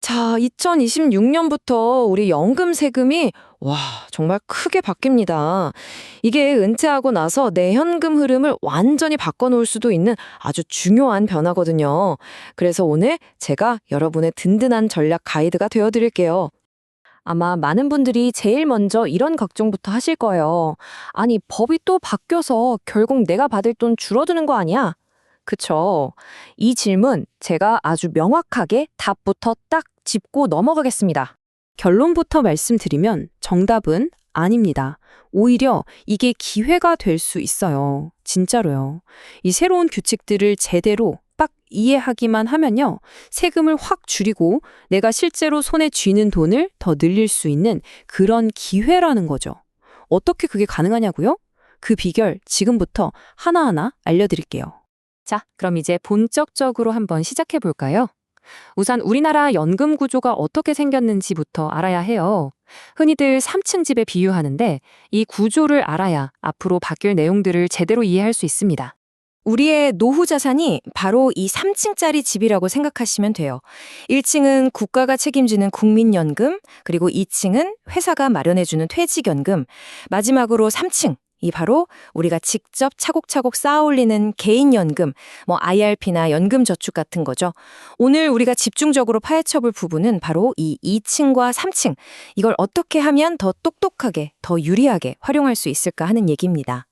자, 2026년부터 우리 연금 세금이 정말 크게 바뀝니다. 이게 은퇴하고 나서 내 현금 흐름을 완전히 바꿔놓을 수도 있는 아주 중요한 변화거든요. 그래서 오늘 제가 여러분의 든든한 전략 가이드가 되어드릴게요. 아마 많은 분들이 제일 먼저 이런 걱정부터 하실 거예요. 아니, 법이 또 바뀌어서 결국 내가 받을 돈 줄어드는 거 아니야? 그쵸. 이 질문 제가 아주 명확하게 답부터 딱 짚고 넘어가겠습니다. 결론부터 말씀드리면 정답은 아닙니다. 오히려 이게 기회가 될 수 있어요. 진짜로요. 이 새로운 규칙들을 제대로 딱 이해하기만 하면요. 세금을 확 줄이고 내가 실제로 손에 쥐는 돈을 더 늘릴 수 있는 그런 기회라는 거죠. 어떻게 그게 가능하냐고요? 그 비결 지금부터 하나하나 알려드릴게요. 자, 그럼 이제 본격적으로 한번 시작해 볼까요? 우선 우리나라 연금 구조가 어떻게 생겼는지부터 알아야 해요. 흔히들 3층 집에 비유하는데 이 구조를 알아야 앞으로 바뀔 내용들을 제대로 이해할 수 있습니다. 우리의 노후 자산이 바로 이 3층짜리 집이라고 생각하시면 돼요. 1층은 국가가 책임지는 국민연금, 그리고 2층은 회사가 마련해주는 퇴직연금, 마지막으로 3층. 이 바로 우리가 직접 차곡차곡 쌓아올리는 개인연금, IRP나 연금저축 같은 거죠. 오늘 우리가 집중적으로 파헤쳐볼 부분은 바로 이 2층과 3층, 이걸 어떻게 하면 더 똑똑하게, 더 유리하게 활용할 수 있을까 하는 얘기입니다.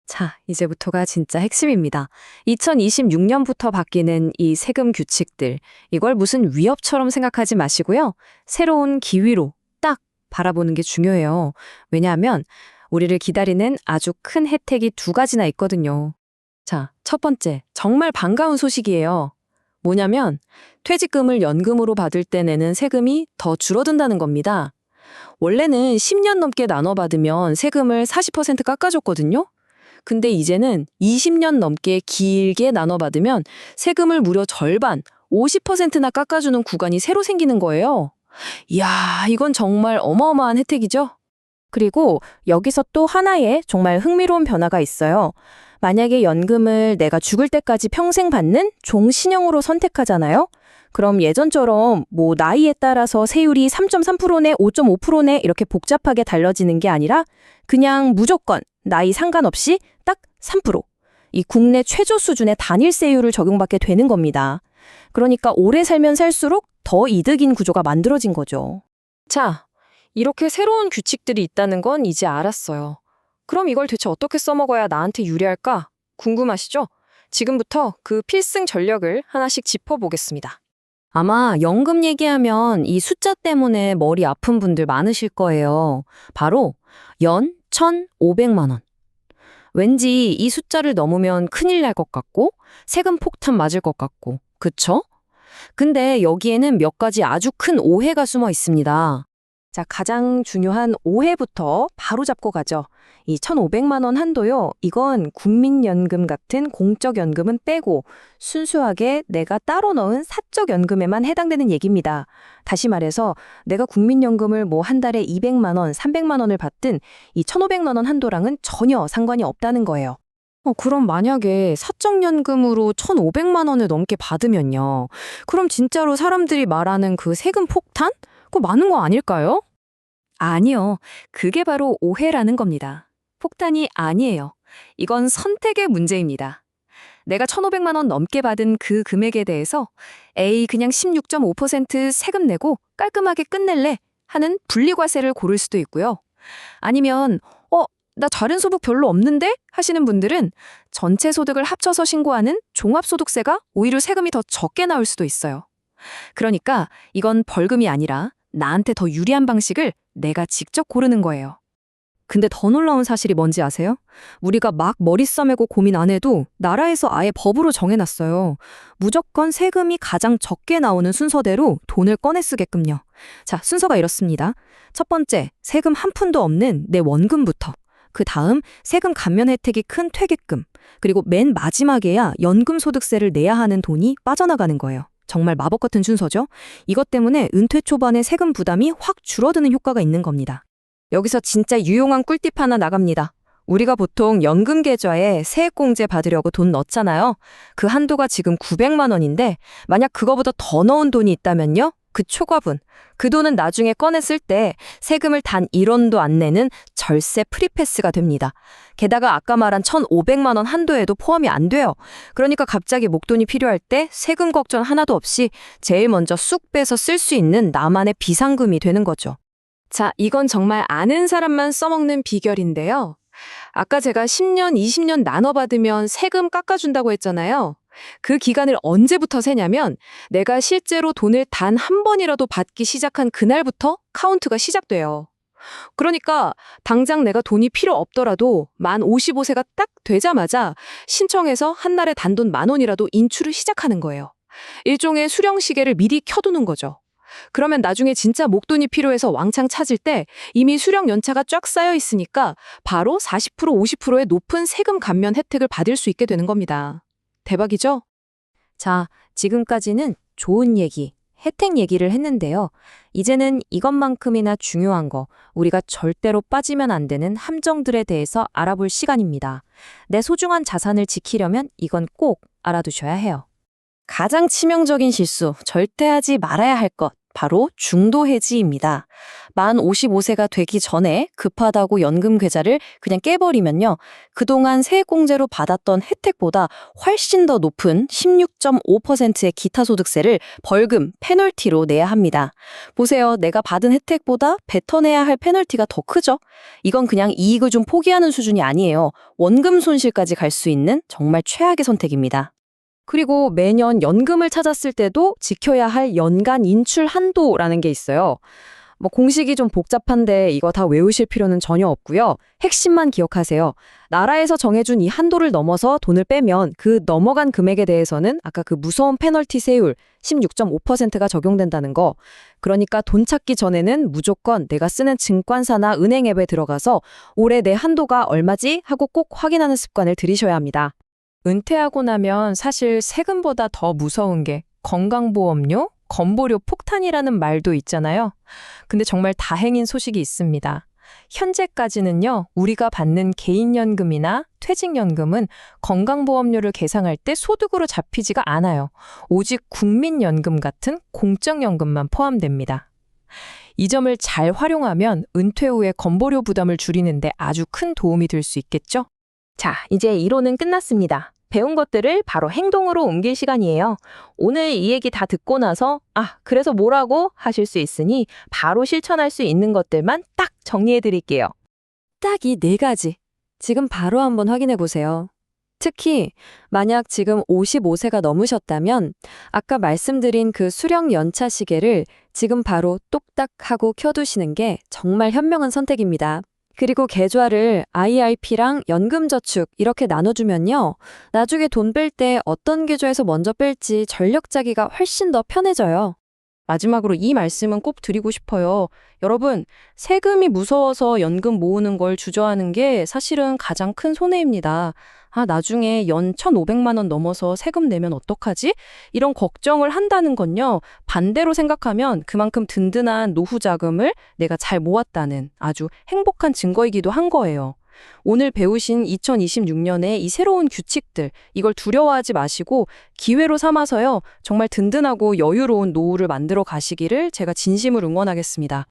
자, 이제부터가 진짜 핵심입니다. 2026년부터 바뀌는 이 세금 규칙들, 이걸 무슨 위협처럼 생각하지 마시고요. 새로운 기회로 딱 바라보는 게 중요해요. 왜냐하면 우리를 기다리는 아주 큰 혜택이 두 가지나 있거든요. 자, 첫 번째, 정말 반가운 소식이에요. 뭐냐면 퇴직금을 연금으로 받을 때 내는 세금이 더 줄어든다는 겁니다. 원래는 10년 넘게 나눠 받으면 세금을 40% 깎아줬거든요. 근데 이제는 20년 넘게 길게 나눠 받으면 세금을 무려 절반, 50%나 깎아주는 구간이 새로 생기는 거예요. 이야, 이건 정말 어마어마한 혜택이죠? 그리고 여기서 또 하나의 정말 흥미로운 변화가 있어요. 만약에 연금을 내가 죽을 때까지 평생 받는 종신형으로 선택하잖아요? 그럼 예전처럼 나이에 따라서 세율이 3.3%네, 5.5%네 이렇게 복잡하게 달라지는 게 아니라 그냥 무조건 나이 상관없이 딱 3%. 이 국내 최저 수준의 단일세율을 적용받게 되는 겁니다. 그러니까 오래 살면 살수록 더 이득인 구조가 만들어진 거죠. 자, 이렇게 새로운 규칙들이 있다는 건 이제 알았어요. 그럼 이걸 대체 어떻게 써먹어야 나한테 유리할까? 궁금하시죠? 지금부터 그 필승 전략을 하나씩 짚어보겠습니다. 아마 연금 얘기하면 이 숫자 때문에 머리 아픈 분들 많으실 거예요. 바로 연 1,500만 원. 왠지 이 숫자를 넘으면 큰일 날 것 같고 세금 폭탄 맞을 것 같고, 그쵸? 근데 여기에는 몇 가지 아주 큰 오해가 숨어 있습니다. 자, 가장 중요한 오해부터 바로 잡고 가죠. 이 1,500만 원 한도요. 이건 국민연금 같은 공적연금은 빼고 순수하게 내가 따로 넣은 사적연금에만 해당되는 얘기입니다. 다시 말해서 내가 국민연금을 한 달에 200만 원, 300만 원을 받든 이 1,500만 원 한도랑은 전혀 상관이 없다는 거예요. 그럼 만약에 사적연금으로 1,500만 원을 넘게 받으면요. 그럼 진짜로 사람들이 말하는 그 세금 폭탄? 그거 많은 거 아닐까요? 아니요. 그게 바로 오해라는 겁니다. 폭탄이 아니에요. 이건 선택의 문제입니다. 내가 1,500만 원 넘게 받은 그 금액에 대해서 에이, 그냥 16.5% 세금 내고 깔끔하게 끝낼래 하는 분리과세를 고를 수도 있고요. 아니면 나 다른 소득 별로 없는데? 하시는 분들은 전체 소득을 합쳐서 신고하는 종합소득세가 오히려 세금이 더 적게 나올 수도 있어요. 그러니까 이건 벌금이 아니라 나한테 더 유리한 방식을 내가 직접 고르는 거예요. 근데 더 놀라운 사실이 뭔지 아세요? 우리가 막 머리 싸매고 고민 안 해도 나라에서 아예 법으로 정해놨어요. 무조건 세금이 가장 적게 나오는 순서대로 돈을 꺼내 쓰게끔요. 자, 순서가 이렇습니다. 첫 번째, 세금 한 푼도 없는 내 원금부터. 그 다음, 세금 감면 혜택이 큰 퇴직금. 그리고 맨 마지막에야 연금소득세를 내야 하는 돈이 빠져나가는 거예요. 정말 마법 같은 순서죠? 이것 때문에 은퇴 초반에 세금 부담이 확 줄어드는 효과가 있는 겁니다. 여기서 진짜 유용한 꿀팁 하나 나갑니다. 우리가 보통 연금 계좌에 세액공제 받으려고 돈 넣잖아요. 그 한도가 지금 900만 원인데 만약 그거보다 더 넣은 돈이 있다면요? 그 초과분. 그 돈은 나중에 꺼냈을 때 세금을 단 1원도 안 내는 절세 프리패스가 됩니다. 게다가 아까 말한 1,500만 원 한도에도 포함이 안 돼요. 그러니까 갑자기 목돈이 필요할 때 세금 걱정 하나도 없이 제일 먼저 쑥 빼서 쓸 수 있는 나만의 비상금이 되는 거죠. 자, 이건 정말 아는 사람만 써먹는 비결인데요. 아까 제가 10년, 20년 나눠받으면 세금 깎아준다고 했잖아요. 그 기간을 언제부터 세냐면 내가 실제로 돈을 단 한 번이라도 받기 시작한 그날부터 카운트가 시작돼요. 그러니까 당장 내가 돈이 필요 없더라도 만 55세가 딱 되자마자 신청해서 한날에 단돈 10,000원이라도 인출을 시작하는 거예요. 일종의 수령 시계를 미리 켜두는 거죠. 그러면 나중에 진짜 목돈이 필요해서 왕창 찾을 때 이미 수령 연차가 쫙 쌓여 있으니까 바로 40%, 50%의 높은 세금 감면 혜택을 받을 수 있게 되는 겁니다. 대박이죠? 자, 지금까지는 좋은 얘기, 혜택 얘기를 했는데요. 이제는 이것만큼이나 중요한 거, 우리가 절대로 빠지면 안 되는 함정들에 대해서 알아볼 시간입니다. 내 소중한 자산을 지키려면 이건 꼭 알아두셔야 해요. 가장 치명적인 실수, 절대 하지 말아야 할 것, 바로 중도 해지입니다. 만 55세가 되기 전에 급하다고 연금 계좌를 그냥 깨버리면요. 그동안 세액공제로 받았던 혜택보다 훨씬 더 높은 16.5%의 기타소득세를 벌금, 페널티로 내야 합니다. 보세요. 내가 받은 혜택보다 뱉어내야 할 페널티가 더 크죠? 이건 그냥 이익을 좀 포기하는 수준이 아니에요. 원금 손실까지 갈 수 있는 정말 최악의 선택입니다. 그리고 매년 연금을 찾았을 때도 지켜야 할 연간 인출 한도라는 게 있어요. 공식이 좀 복잡한데 이거 다 외우실 필요는 전혀 없고요. 핵심만 기억하세요. 나라에서 정해준 이 한도를 넘어서 돈을 빼면 그 넘어간 금액에 대해서는 아까 그 무서운 페널티 세율 16.5%가 적용된다는 거. 그러니까 돈 찾기 전에는 무조건 내가 쓰는 증권사나 은행 앱에 들어가서 올해 내 한도가 얼마지 하고 꼭 확인하는 습관을 들이셔야 합니다. 은퇴하고 나면 사실 세금보다 더 무서운 게 건강보험료, 건보료 폭탄이라는 말도 있잖아요. 근데 정말 다행인 소식이 있습니다. 현재까지는요, 우리가 받는 개인연금이나 퇴직연금은 건강보험료를 계상할 때 소득으로 잡히지가 않아요. 오직 국민연금 같은 공적연금만 포함됩니다. 이 점을 잘 활용하면 은퇴 후에 건보료 부담을 줄이는데 아주 큰 도움이 될 수 있겠죠? 자, 이제 이론은 끝났습니다. 배운 것들을 바로 행동으로 옮길 시간이에요. 오늘 이 얘기 다 듣고 나서 그래서 뭐라고 하실 수 있으니 바로 실천할 수 있는 것들만 딱 정리해 드릴게요. 딱 이 4가지. 지금 바로 한번 확인해 보세요. 특히 만약 지금 55세가 넘으셨다면 아까 말씀드린 그 수령 연차 시계를 지금 바로 똑딱 하고 켜두시는 게 정말 현명한 선택입니다. 그리고 계좌를 IRP랑 연금저축 이렇게 나눠주면요. 나중에 돈 뺄 때 어떤 계좌에서 먼저 뺄지 전력 짜기가 훨씬 더 편해져요. 마지막으로 이 말씀은 꼭 드리고 싶어요. 여러분, 세금이 무서워서 연금 모으는 걸 주저하는 게 사실은 가장 큰 손해입니다. 나중에 연 1,500만 원 넘어서 세금 내면 어떡하지? 이런 걱정을 한다는 건요. 반대로 생각하면 그만큼 든든한 노후 자금을 내가 잘 모았다는 아주 행복한 증거이기도 한 거예요. 오늘 배우신 2026년의 이 새로운 규칙들, 이걸 두려워하지 마시고 기회로 삼아서요. 정말 든든하고 여유로운 노후를 만들어 가시기를 제가 진심으로 응원하겠습니다.